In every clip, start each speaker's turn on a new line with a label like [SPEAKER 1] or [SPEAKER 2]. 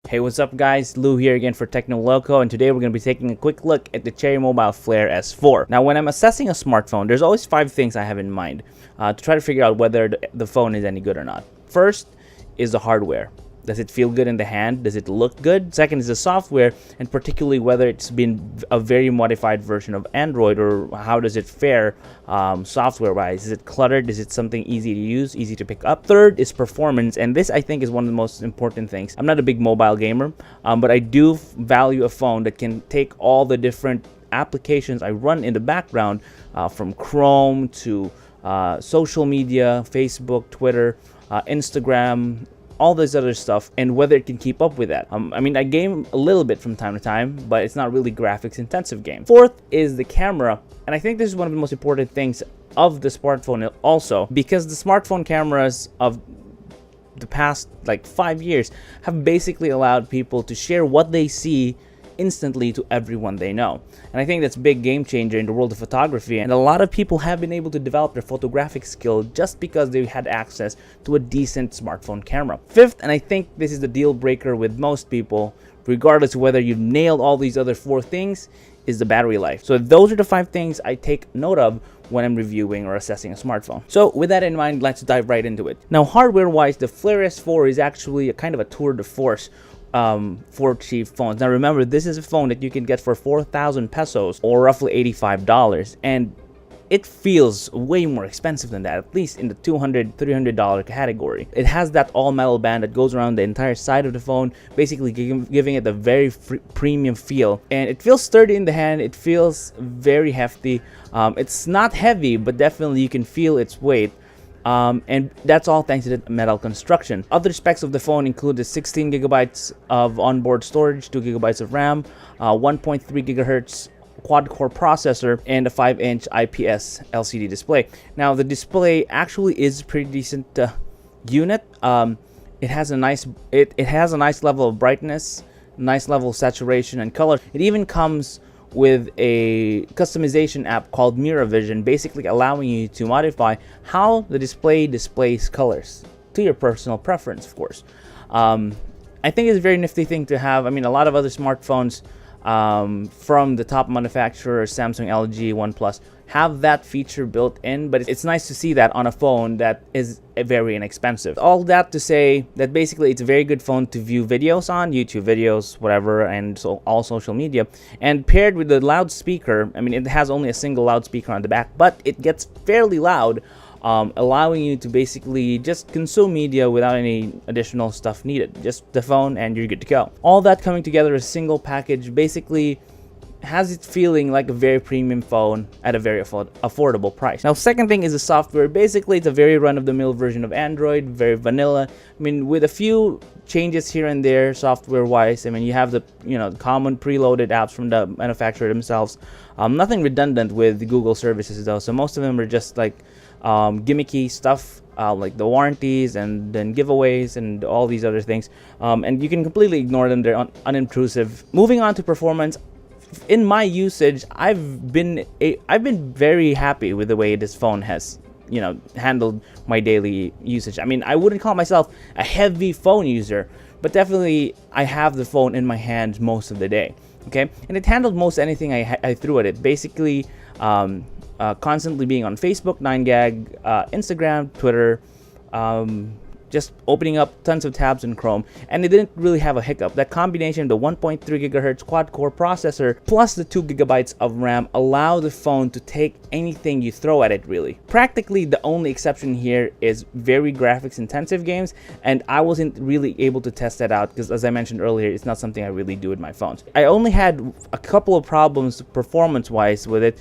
[SPEAKER 1] Hey, what's up guys? Lou here again for Techno Loco, and today we're going to be taking a quick look at the Cherry Mobile Flare S4. Now, when I'm assessing a smartphone, there's always 5 things I have in mind to try to figure out whether the phone is any good or not. First is the hardware. Does it feel good in the hand? Does it look good? Second is the software, and particularly whether it's been a very modified version of Android, or how does it fare software-wise. Is it cluttered? Is it something easy to use, easy to pick up? Third is performance, and this I think is one of the most important things. I'm not a big mobile gamer, but I do value a phone that can take all the different applications I run in the background, from Chrome to social media, Facebook, Twitter, Instagram, all this other stuff, and whether it can keep up with that. I mean, I game a little bit from time to time, but it's not really graphics intensive game. Fourth is the camera, and I think this is one of the most important things of the smartphone also, because the smartphone cameras of the past like 5 years have basically allowed people to share what they see instantly to everyone they know. And I think that's a big game changer in the world of photography, and a lot of people have been able to develop their photographic skill just because they had access to a decent smartphone camera. Fifth, and I think this is the deal breaker with most people, regardless of whether you've nailed all these other 4 things, is the battery life. So those are the 5 things I take note of when I'm reviewing or assessing a smartphone. So with that in mind, let's dive right into it. Now, hardware wise, the Flare S4 is actually a kind of a tour de force for cheap phones. Now remember, this is a phone that you can get for 4,000 pesos, or roughly $85, and it feels way more expensive than that, at least in the $200-$300 category. It has that all-metal band that goes around the entire side of the phone, basically giving it a very premium feel, and it feels sturdy in the hand. It feels very hefty. It's not heavy, but definitely you can feel its weight. And that's all thanks to the metal construction. Other specs of the phone include the 16 gigabytes of onboard storage, 2 gigabytes of RAM, 1.3 gigahertz quad-core processor, and a 5-inch IPS LCD display. Now, the display actually is a pretty decent unit. It has a nice level of brightness, nice level of saturation and color. It even comes with a customization app called Mirror Vision, basically allowing you to modify how the display displays colors to your personal preference, of course. I think it's a very nifty thing to have. I mean, a lot of other smartphones from the top manufacturers, Samsung, LG, OnePlus, have that feature built in, but it's nice to see that on a phone that is very inexpensive. All that to say that basically it's a very good phone to view videos on, YouTube videos, whatever, and so all social media. And paired with the loudspeaker, I mean, it has only a single loudspeaker on the back, but it gets fairly loud, allowing you to basically just consume media without any additional stuff needed. Just the phone and you're good to go. All that coming together as a single package basically has it feeling like a very premium phone at a very affordable price. Now, second thing is the software. Basically, it's a very run-of-the-mill version of Android, very vanilla. I mean, with a few changes here and there software-wise. I mean, you have the common preloaded apps from the manufacturer themselves. Nothing redundant with the Google services though. So most of them are just like gimmicky stuff, like the warranties and then giveaways and all these other things. And you can completely ignore them. They're unintrusive. Moving on to performance. In my usage, I've been very happy with the way this phone has handled my daily usage. I mean, I wouldn't call myself a heavy phone user, but definitely I have the phone in my hand most of the day. Okay, and it handled most anything I threw at it. Basically, constantly being on Facebook, 9gag, Instagram, Twitter, just opening up tons of tabs in Chrome, and it didn't really have a hiccup. That combination of the 1.3 gigahertz quad-core processor plus the 2 gigabytes of RAM allow the phone to take anything you throw at it, really. Practically the only exception here is very graphics intensive games, and I wasn't really able to test that out because, as I mentioned earlier, it's not something I really do with my phones. I only had a couple of problems performance-wise with it.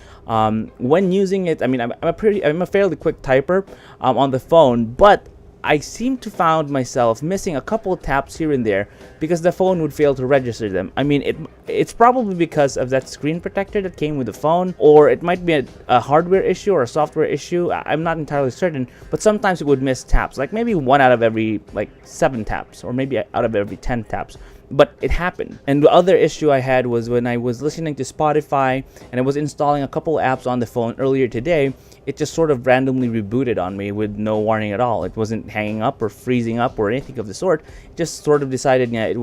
[SPEAKER 1] When using it, I mean, I'm a fairly quick typer on the phone, but I seem to found myself missing a couple of taps here and there because the phone would fail to register them. I mean, it's probably because of that screen protector that came with the phone, or it might be a hardware issue or a software issue. I'm not entirely certain, but sometimes it would miss taps, like maybe 1 out of every 7 taps, or maybe out of every 10 taps. But it happened. And the other issue I had was when I was listening to Spotify and I was installing a couple of apps on the phone earlier today, it just sort of randomly rebooted on me with no warning at all. It wasn't hanging up or freezing up or anything of the sort. It just sort of decided, yeah, it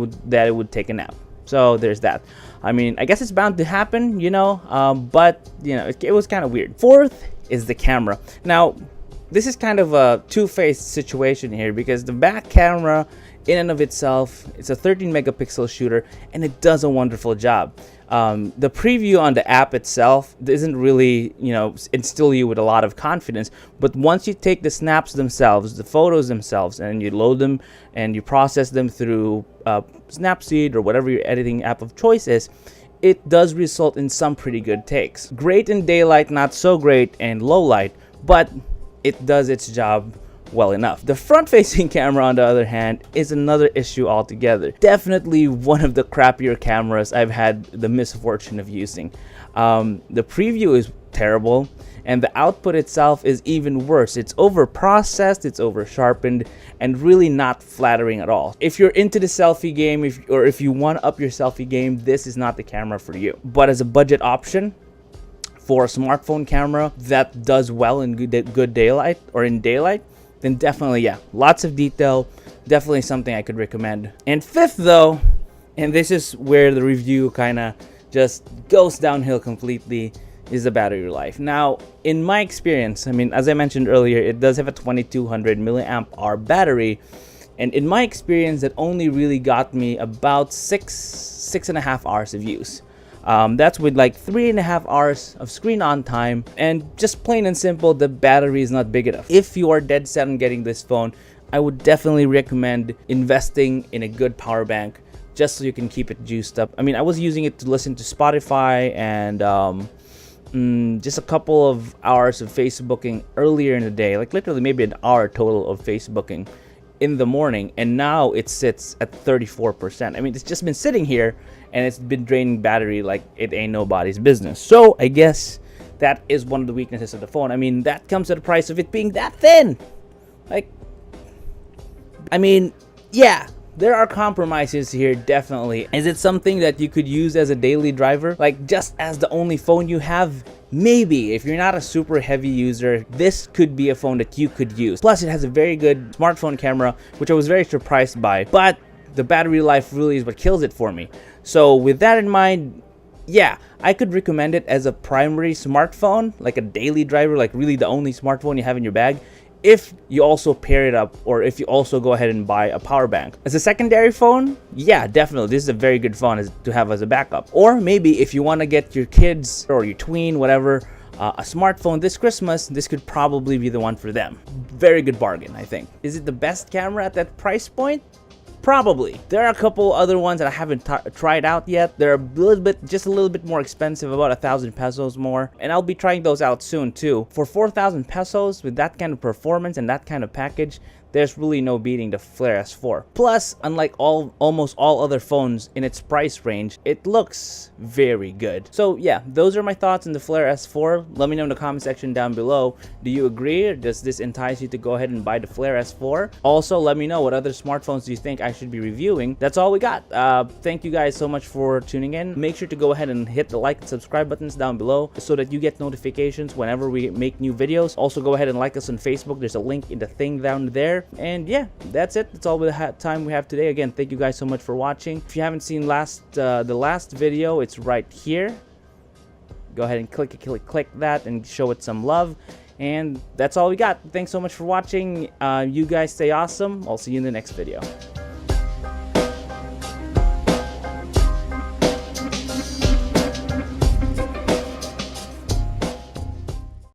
[SPEAKER 1] would take a nap. So there's that. I mean, I guess it's bound to happen, you know, but you know, it was kind of weird. Fourth is the camera. Now, this is kind of a two-faced situation here, because the back camera in and of itself, it's a 13 megapixel shooter and it does a wonderful job. The preview on the app itself isn't really, you know, instill you with a lot of confidence, but once you take the snaps themselves, the photos themselves, and you load them and you process them through Snapseed or whatever your editing app of choice is, it does result in some pretty good takes. Great in daylight, not so great in low light, but it does its job well enough. The front-facing camera, on the other hand, is another issue altogether. Definitely one of the crappier cameras I've had the misfortune of using. The preview is terrible, and the output itself is even worse. It's over-processed, it's over-sharpened, and really not flattering at all. If you're into the selfie game, or if you want to up your selfie game, this is not the camera for you. But as a budget option, for a smartphone camera that does well in good daylight, or in daylight, then definitely, yeah, lots of detail, definitely something I could recommend. And fifth though, and this is where the review kind of just goes downhill completely, is the battery life. Now, in my experience, I mean, as I mentioned earlier, it does have a 2200 milliamp hour battery, and in my experience, that only really got me about six and a half hours of use. That's with like 3.5 hours of screen on time, and just plain and simple, the battery is not big enough. If you are dead set on getting this phone, I would definitely recommend investing in a good power bank, just so you can keep it juiced up. I mean, I was using it to listen to Spotify and just a couple of hours of Facebooking earlier in the day, like literally maybe an hour total of Facebooking in the morning, and now it sits at 34%. I mean, it's just been sitting here and it's been draining battery like it ain't nobody's business. So I guess that is one of the weaknesses of the phone. I mean, that comes at the price of it being that thin. Like, I mean, yeah, there are compromises here, definitely. Is it something that you could use as a daily driver? Like, just as the only phone you have? Maybe. If you're not a super heavy user, this could be a phone that you could use. Plus, it has a very good smartphone camera, which I was very surprised by. But the battery life really is what kills it for me. So with that in mind, yeah, I could recommend it as a primary smartphone, like a daily driver, like really the only smartphone you have in your bag, if you also pair it up, or if you also go ahead and buy a power bank. As a secondary phone, yeah, definitely, this is a very good phone to have as a backup. Or maybe if you want to get your kids or your tween, whatever, a smartphone this Christmas, this could probably be the one for them. Very good bargain, I think. Is it the best camera at that price point? Probably. There are a couple other ones that I haven't tried out yet. They're just a little bit more expensive, about 1,000 pesos more. And I'll be trying those out soon too. For 4,000 pesos, with that kind of performance and that kind of package, there's really no beating the Flare S4. Plus, unlike almost all other phones in its price range, it looks very good. So yeah, those are my thoughts on the Flare S4. Let me know in the comment section down below. Do you agree, or does this entice you to go ahead and buy the Flare S4? Also, let me know what other smartphones do you think I should be reviewing. That's all we got. Thank you guys so much for tuning in. Make sure to go ahead and hit the like and subscribe buttons down below so that you get notifications whenever we make new videos. Also, go ahead and like us on Facebook. There's a link in the thing down there. And yeah, that's it. That's all the time we have today. Again, thank you guys so much for watching. If you haven't seen the last video, it's right here. Go ahead and click that and show it some love. And that's all we got. Thanks so much for watching. You guys stay awesome. I'll see you in the next video.